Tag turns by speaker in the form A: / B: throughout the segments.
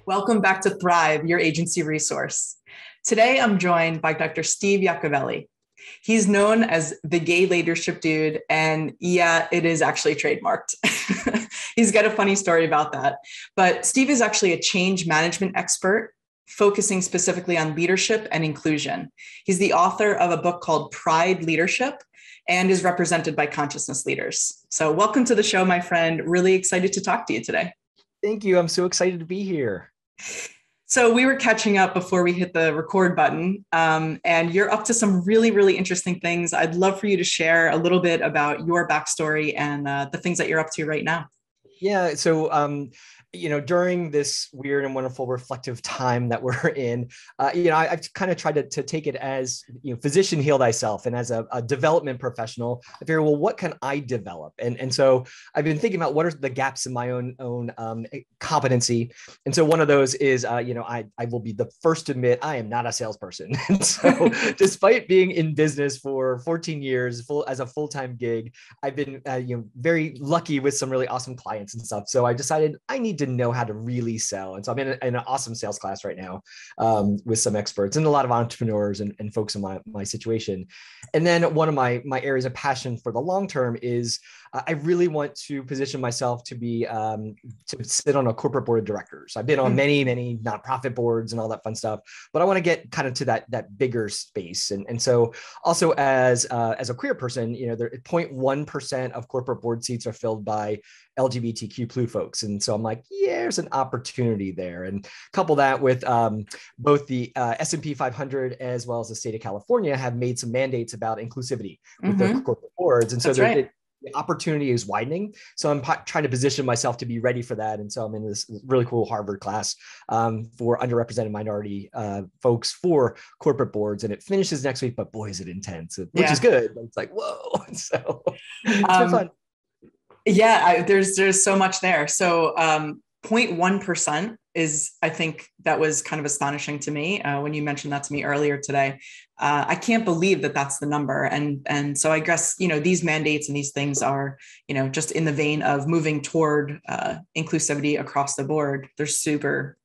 A: Welcome back to Thrive, your agency resource. Today, I'm joined by Dr. Steve Yacovelli. He's known as the gay leadership dude, and yeah, it is actually trademarked. He's got a funny story about that. But Steve is actually a change management expert, focusing specifically on leadership and inclusion. He's the author of a book called Pride Leadership and is represented by Consciousness Leaders. So welcome to the show, my friend. Really excited to talk to you today.
B: Thank you. I'm so excited to be here.
A: So we were catching up before we hit the record button, and you're up to some really, really interesting things. I'd love for you to share a little bit about your backstory and the things that you're up to right now.
B: Yeah. So, during this weird and wonderful reflective time that we're in, I've kind of tried to take it as, physician heal thyself. And as a development professional, I figure, well, what can I develop? And so I've been thinking about what are the gaps in my own competency. And so one of those is, I will be the first to admit I am not a salesperson. And so despite being in business for 14 years, as a full-time gig, I've been, very lucky with some really awesome clients and stuff. So I decided I need to know how to really sell. And so I'm in an awesome sales class right now with some experts and a lot of entrepreneurs and folks in my situation. And then one of my areas of passion for the long term is I really want to position myself to be to sit on a corporate board of directors. I've been on many nonprofit boards and all that fun stuff, but I want to get kind of to that bigger space. And so also as a queer person, 0.1% of corporate board seats are filled by LGBTQ+ folks. And so I'm like, yeah, there's an opportunity there. And couple that with both the S&P 500 as well as the state of California have made some mandates about inclusivity with their corporate boards. And so the opportunity is widening. So I'm trying to position myself to be ready for that. And so I'm in this really cool Harvard class for underrepresented minority folks for corporate boards. And it finishes next week, but boy, is it intense, which is good. It's like, whoa. So it's been fun.
A: Yeah, there's so much there. So 0.1% is, I think that was kind of astonishing to me when you mentioned that to me earlier today. I can't believe that that's the number. And so I guess, these mandates and these things are, just in the vein of moving toward inclusivity across the board. They're super,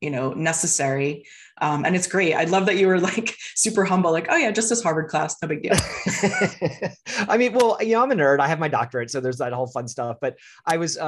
A: necessary. And it's great. I love that you were like super humble, like, oh yeah, just this Harvard class, no big deal.
B: I mean, well, I'm a nerd. I have my doctorate, so there's that whole fun stuff. But I was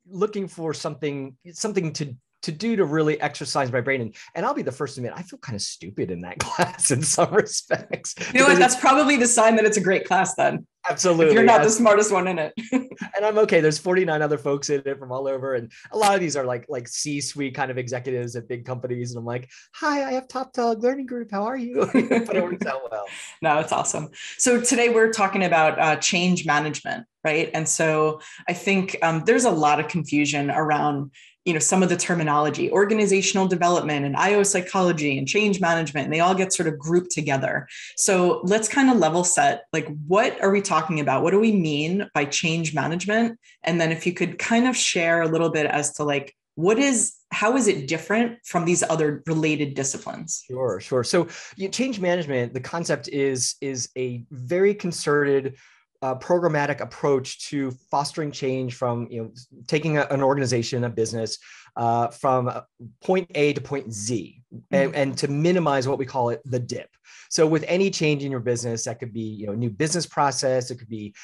B: looking for something to do to really exercise my brain. And I'll be the first to admit, I feel kind of stupid in that class in some respects.
A: You know what? That's probably the sign that it's a great class then.
B: Absolutely.
A: If you're not the smartest one in it.
B: And I'm okay. There's 49 other folks in it from all over. And a lot of these are like C-suite kind of executives at big companies. And I'm like, hi, I have Top Dog Learning Group. How are you? But it works out well.
A: No, it's awesome. So today we're talking about change management, right? And so I think there's a lot of confusion around some of the terminology, organizational development and IO psychology and change management, and they all get sort of grouped together. So let's kind of level set, like, what are we talking about? What do we mean by change management? And then if you could kind of share a little bit as to like, how is it different from these other related disciplines?
B: Sure. So change management, the concept is a very concerted programmatic approach to fostering change from, taking an organization, a business, from point A to point Z, and to minimize what we call it the dip. So with any change in your business, that could be, new business process. It could be,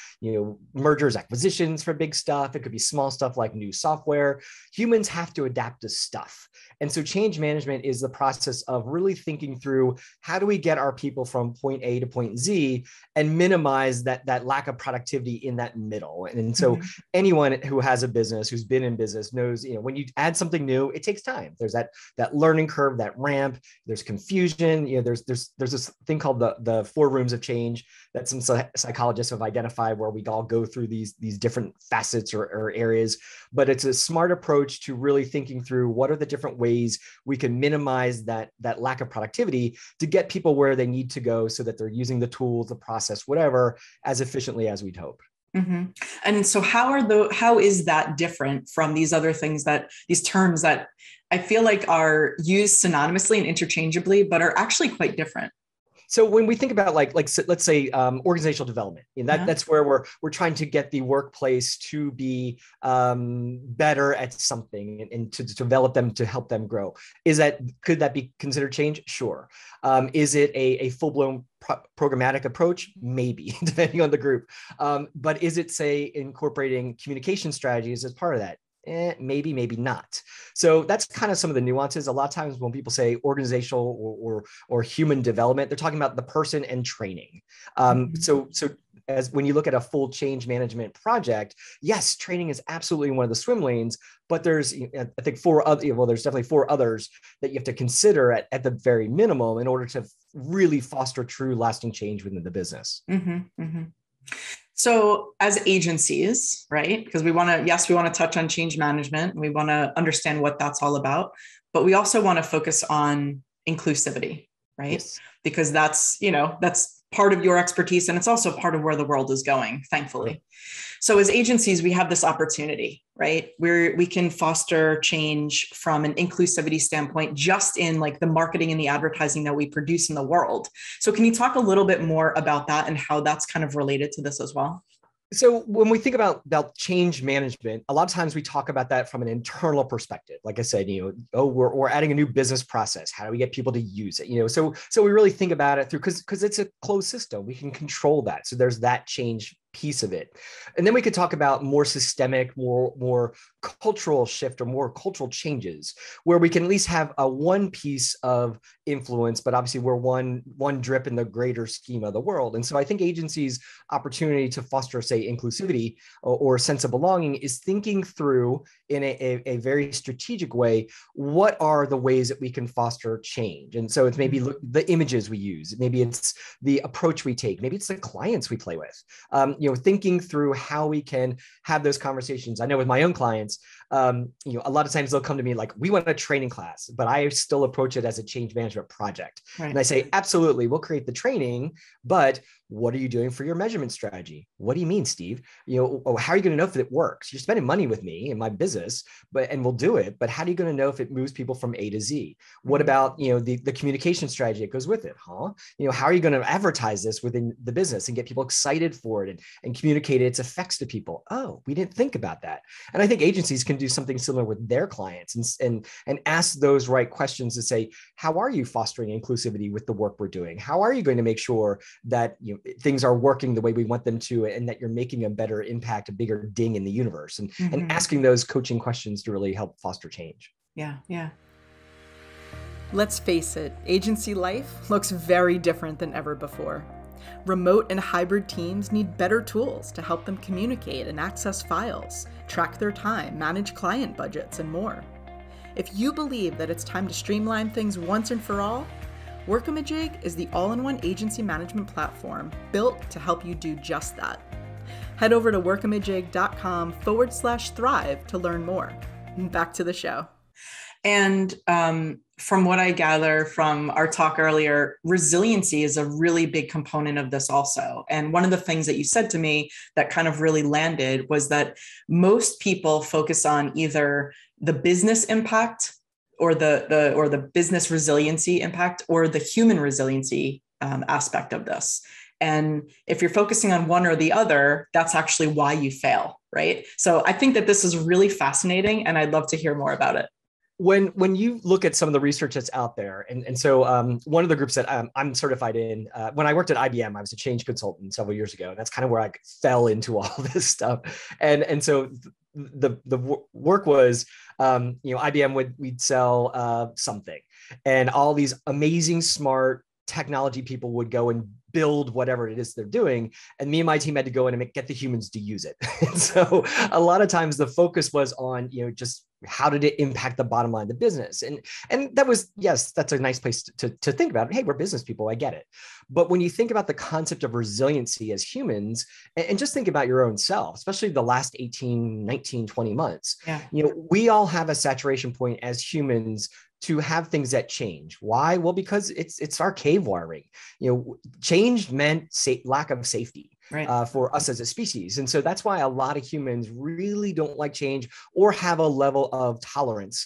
B: mergers, acquisitions for big stuff. It could be small stuff like new software. Humans have to adapt to stuff. And so change management is the process of really thinking through how do we get our people from point A to point Z and minimize that lack of productivity in that middle. And so anyone who has a business, who's been in business knows, when you add something new, it takes time. There's that learning curve, that ramp, there's confusion, there's this thing called the 4 rooms of change that some psychologists have identified, where we all go through these different facets or areas. But it's a smart approach to really thinking through what are the different ways we can minimize that lack of productivity to get people where they need to go so that they're using the tools, the process, whatever, as efficiently as we'd hope.
A: And so how is that different from these other things, these terms that I feel like are used synonymously and interchangeably, but are actually quite different?
B: So when we think about let's say organizational development, that's where we're trying to get the workplace to be better at something and to develop them, to help them grow. Could that be considered change? Sure. Is it a full-blown programmatic approach? Maybe, depending on the group. But is it, say, incorporating communication strategies as part of that? Maybe, maybe not. So that's kind of some of the nuances. A lot of times when people say organizational or human development, they're talking about the person and training. So as when you look at a full change management project, yes, training is absolutely one of the swim lanes, but there's, I think, there's definitely 4 others that you have to consider at the very minimum in order to really foster true lasting change within the business.
A: Mm-hmm, mm-hmm. So as agencies, right? Because we want to touch on change management. We want to understand what that's all about, but we also want to focus on inclusivity, right?
B: Yes.
A: Because that's part of your expertise, and it's also part of where the world is going, thankfully. Sure. So as agencies, we have this opportunity, right? Where we can foster change from an inclusivity standpoint, just in like the marketing and the advertising that we produce in the world. So can you talk a little bit more about that and how that's kind of related to this as well?
B: So when we think about change management, a lot of times we talk about that from an internal perspective. Like I said, we're adding a new business process. How do we get people to use it? So we really think about it through, because it's a closed system. We can control that. So there's that change piece of it. And then we could talk about more systemic, more cultural shift or more cultural changes, where we can at least have a one piece of influence, but obviously we're one drip in the greater scheme of the world. And so I think agencies' opportunity to foster, say, inclusivity or a sense of belonging is thinking through in a very strategic way, what are the ways that we can foster change? And so it's maybe the images we use, maybe it's the approach we take, maybe it's the clients we play with. Thinking through how we can have those conversations. I know with my own clients, a lot of times they'll come to me like, we want a training class, but I still approach it as a change management project. Right. And I say, absolutely, we'll create the training, but what are you doing for your measurement strategy? What do you mean, Steve? How are you going to know if it works? You're spending money with me in my business, and we'll do it. But how are you going to know if it moves people from A to Z? What about, the communication strategy that goes with it? How are you going to advertise this within the business and get people excited for it and communicate its effects to people? Oh, we didn't think about that. And I think agencies can do something similar with their clients and ask those right questions to say, how are you fostering inclusivity with the work we're doing? How are you going to make sure that things are working the way we want them to, and that you're making a better impact, a bigger ding in the universe, and asking those coaching questions to really help foster change.
A: Yeah. Let's face it, agency life looks very different than ever before. Remote and hybrid teams need better tools to help them communicate and access files, track their time, manage client budgets, and more. If you believe that it's time to streamline things once and for all, Workamajig is the all-in-one agency management platform built to help you do just that. Head over to workamajig.com/thrive to learn more. Back to the show. And from what I gather from our talk earlier, resiliency is a really big component of this also. And one of the things that you said to me that kind of really landed was that most people focus on either the business impact or the business resiliency impact or the human resiliency aspect of this. And if you're focusing on one or the other, that's actually why you fail, right? So I think that this is really fascinating, and I'd love to hear more about it.
B: When you look at some of the research that's out there, and so one of the groups that I'm certified in, when I worked at IBM, I was a change consultant several years ago, and that's kind of where I fell into all this stuff. And so the work was, IBM we'd sell something, and all these amazing, smart technology people would go and build whatever it is they're doing. And me and my team had to go in and get the humans to use it. And so a lot of times the focus was on, just how did it impact the bottom line of the business? And that was, yes, that's a nice place to think about it. Hey, we're business people, I get it. But when you think about the concept of resiliency as humans, and just think about your own self, especially the last 18, 19, 20 months, we all have a saturation point as humans to have things that change. Why? Well, because it's our cave wiring. Change meant lack of safety. Right. For us as a species. And so that's why a lot of humans really don't like change or have a level of tolerance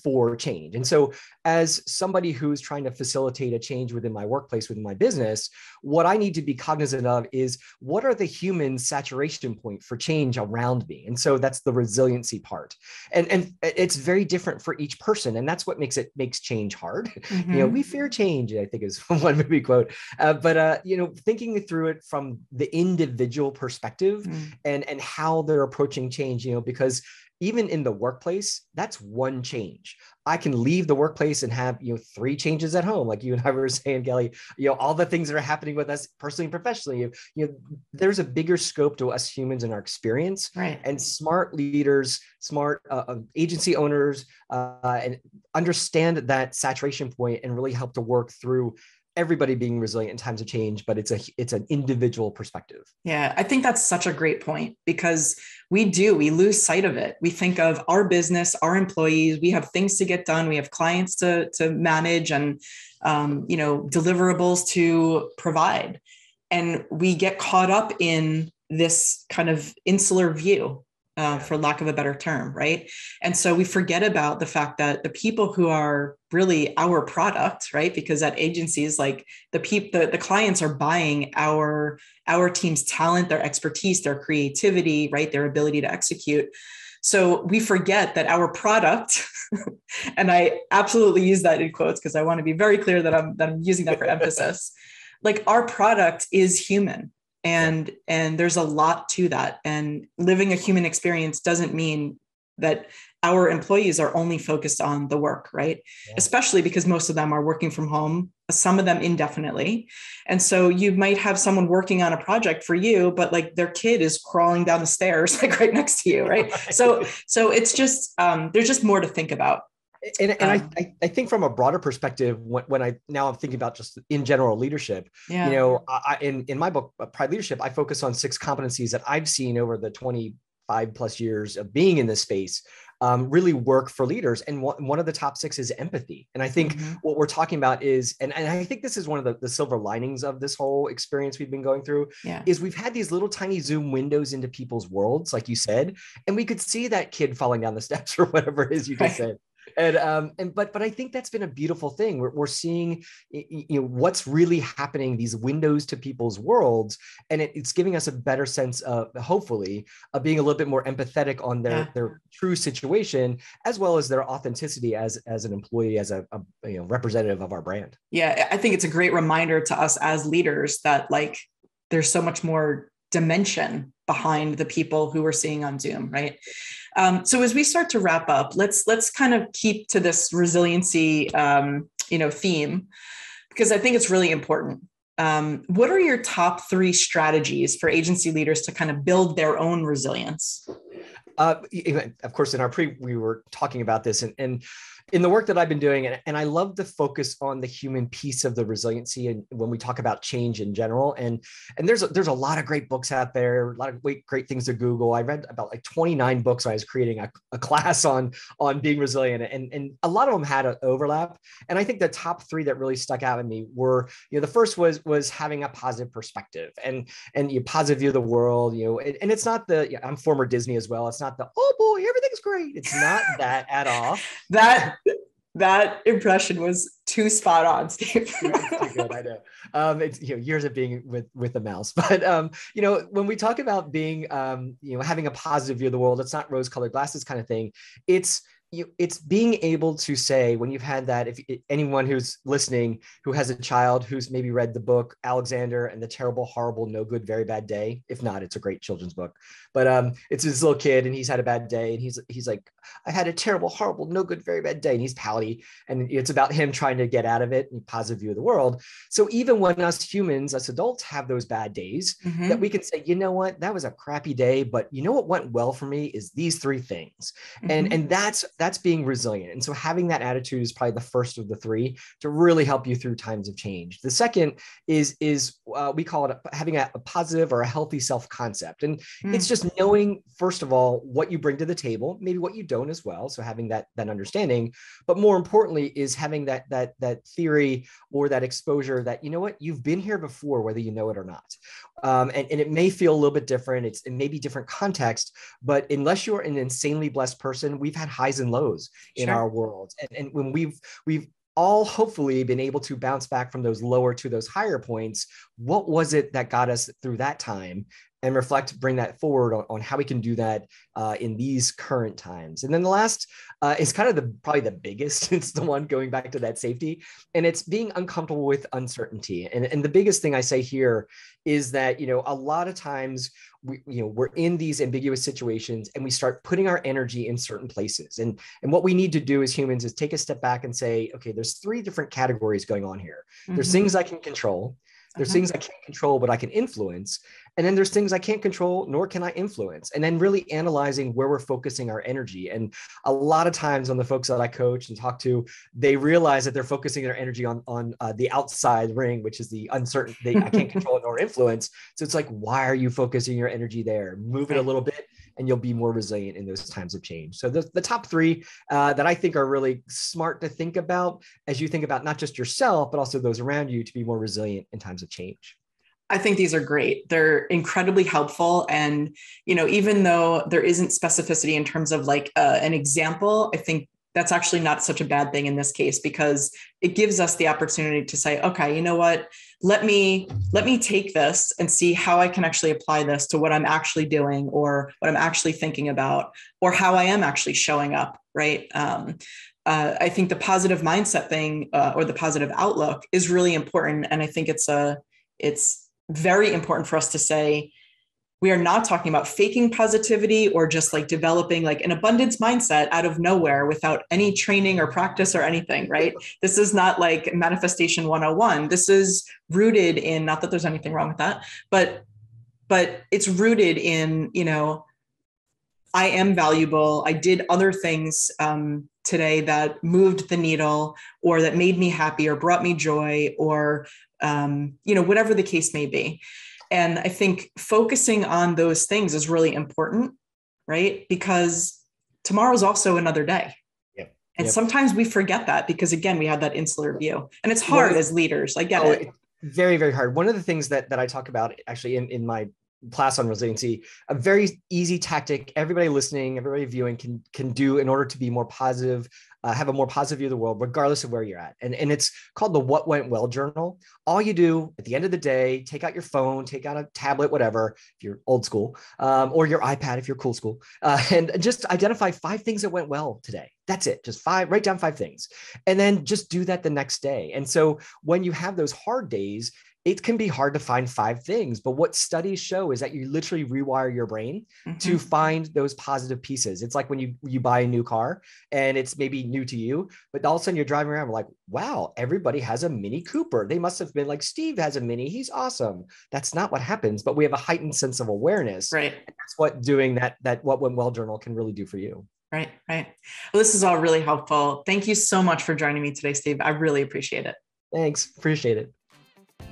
B: for change. And so as somebody who's trying to facilitate a change within my workplace, within my business, what I need to be cognizant of is what are the human saturation point for change around me? And so that's the resiliency part. And it's very different for each person. And that's what makes change hard. We fear change, I think is one movie quote. But thinking through it from the individual perspective and how they're approaching change, because even in the workplace, that's one change. I can leave the workplace and have, 3 changes at home. Like you and I were saying, Kelly, all the things that are happening with us personally and professionally, there's a bigger scope to us humans and our experience.
A: Right.
B: And smart leaders, smart agency owners, and understand that saturation point and really help to work through everybody being resilient in times of change, but it's an individual perspective.
A: Yeah, I think that's such a great point because we lose sight of it. We think of our business, our employees, we have things to get done. We have clients to manage and, deliverables to provide. And we get caught up in this kind of insular view, for lack of a better term, right? And so we forget about the fact that the people who are really our product, right? Because at agencies, like the clients are buying our team's talent, their expertise, their creativity, right? Their ability to execute. So we forget that our product, and I absolutely use that in quotes because I want to be very clear that I'm using that for emphasis. Like our product is human. And there's a lot to that. And living a human experience doesn't mean that our employees are only focused on the work, right? Yeah. Especially because most of them are working from home, some of them indefinitely. And so you might have someone working on a project for you, but like their kid is crawling down the stairs, like right next to you, right? So it's just, there's just more to think about.
B: And I think from a broader perspective, when I'm thinking about just in general leadership, in my book, Pride Leadership, I focus on 6 competencies that I've seen over the 25 plus years of being in this space really work for leaders. And one of the top 6 is empathy. And I think what we're talking about is, and I think this is one of the silver linings of this whole experience we've been going through, is we've had these little tiny Zoom windows into people's worlds, like you said, and we could see that kid falling down the steps or whatever it is you just said. But I think that's been a beautiful thing. We're seeing, what's really happening, these windows to people's worlds, and it's giving us a better sense of, hopefully, of being a little bit more empathetic on their true situation, as well as their authenticity as an employee, as a representative of our brand. Yeah,
A: I think it's a great reminder to us as leaders that like there's so much more dimension behind the people who we're seeing on Zoom, right? So as we start to wrap up, let's kind of keep to this resiliency, theme, because I think it's really important. What are your top 3 strategies for agency leaders to kind of build their own resilience?
B: Of course, in our we were talking about this, and in the work that I've been doing, and I love to focus on the human piece of the resiliency. And when we talk about change in general, and there's a lot of great books out there, a lot of great things to Google. I read about like 29 books when I was creating a class on being resilient, and a lot of them had an overlap. And I think the top 3 that really stuck out at me were, the first was having a positive perspective and positive view of the world, and it's not I'm former Disney as well. It's not oh boy, everything's great. It's not that at all.
A: That impression was too spot on, Steve.
B: Too good, I know. It's years of being with the mouse, but when we talk about being having a positive view of the world, it's not rose-colored glasses kind of thing. It's being able to say, when you've had that, if anyone who's listening who has a child who's maybe read the book Alexander and the Terrible, Horrible, No Good, Very Bad Day. If not, it's a great children's book. But it's this little kid and he's had a bad day, and he's like, I had a terrible, horrible, no good, very bad day. And he's pouty, and it's about him trying to get out of it and positive view of the world. So even when us humans, us adults, have those bad days, that we can say, you know what, that was a crappy day, but you know what went well for me is these 3 things. And that's being resilient. And so having that attitude is probably the first of the 3 to really help you through times of change. The second is we call it having a positive or a healthy self-concept. And it's just knowing, first of all, what you bring to the table, maybe what you don't as well. So having that understanding, but more importantly is having that theory or that exposure that, you know what, you've been here before, whether you know it or not. And it may feel a little bit different. It may be different context, but unless you're an insanely blessed person, we've had highs and lows in
A: Sure.
B: our world. And when we've all hopefully been able to bounce back from those lower to those higher points, what was it that got us through that time? And bring that forward on how we can do that in these current times. And then the last is kind of probably the biggest. It's the one going back to that safety, and it's being uncomfortable with uncertainty. And the biggest thing I say here is that, a lot of times we're in these ambiguous situations and we start putting our energy in certain places. And what we need to do as humans is take a step back and say, okay, there's 3 different categories going on here. There's things I can control. There's things I can't control, but I can influence. And then there's things I can't control, nor can I influence. And then really analyzing where we're focusing our energy. And a lot of times on the folks that I coach and talk to, they realize that they're focusing their energy on the outside ring, which is the uncertain, I can't control it nor influence. So it's like, why are you focusing your energy there? Move it a little bit, and you'll be more resilient in those times of change. So the top 3 that I think are really smart to think about as you think about not just yourself, but also those around you to be more resilient in times of change.
A: I think these are great. They're incredibly helpful. And, even though there isn't specificity in terms of like an example, I think that's actually not such a bad thing in this case, because it gives us the opportunity to say, okay, you know what, let me take this and see how I can actually apply this to what I'm actually doing, or what I'm actually thinking about, or how I am actually showing up. Right. I think the positive mindset thing or the positive outlook is really important. And I think it's very important for us to say, we are not talking about faking positivity or just like developing like an abundance mindset out of nowhere without any training or practice or anything, right? This is not like manifestation 101. This is rooted in, not that there's anything wrong with that, but it's rooted in, I am valuable. I did other things today that moved the needle, or that made me happy, or brought me joy, or, whatever the case may be. And I think focusing on those things is really important, right? Because tomorrow's also another day.
B: Yep.
A: And sometimes we forget that because, again, we have that insular view, and it's hard as leaders. I get it.
B: Very, very hard. One of the things that I talk about actually in my class on resiliency, a very easy tactic everybody listening, everybody viewing can do in order to be more positive, have a more positive view of the world, regardless of where you're at. And it's called the What Went Well journal. All you do at the end of the day, take out your phone, take out a tablet, whatever, if you're old school, or your iPad, if you're cool school, and just identify 5 things that went well today. That's it. Just 5, write down 5 things, and then just do that the next day. And so when you have those hard days, it can be hard to find 5 things, but what studies show is that you literally rewire your brain to find those positive pieces. It's like when you buy a new car and it's maybe new to you, but all of a sudden you're driving around, we're like, wow, everybody has a Mini Cooper. They must have been like, Steve has a Mini. He's awesome. That's not what happens, but we have a heightened sense of awareness.
A: Right.
B: And that's what doing that What Went Well journal can really do for you.
A: Right. Well, this is all really helpful. Thank you so much for joining me today, Steve. I really appreciate it.
B: Thanks. Appreciate it.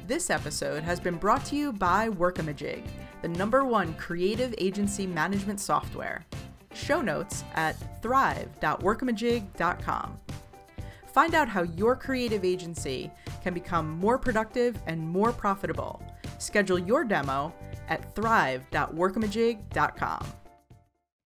C: This episode has been brought to you by Workamajig, the #1 creative agency management software. Show notes at thrive.workamajig.com. Find out how your creative agency can become more productive and more profitable. Schedule your demo at thrive.workamajig.com.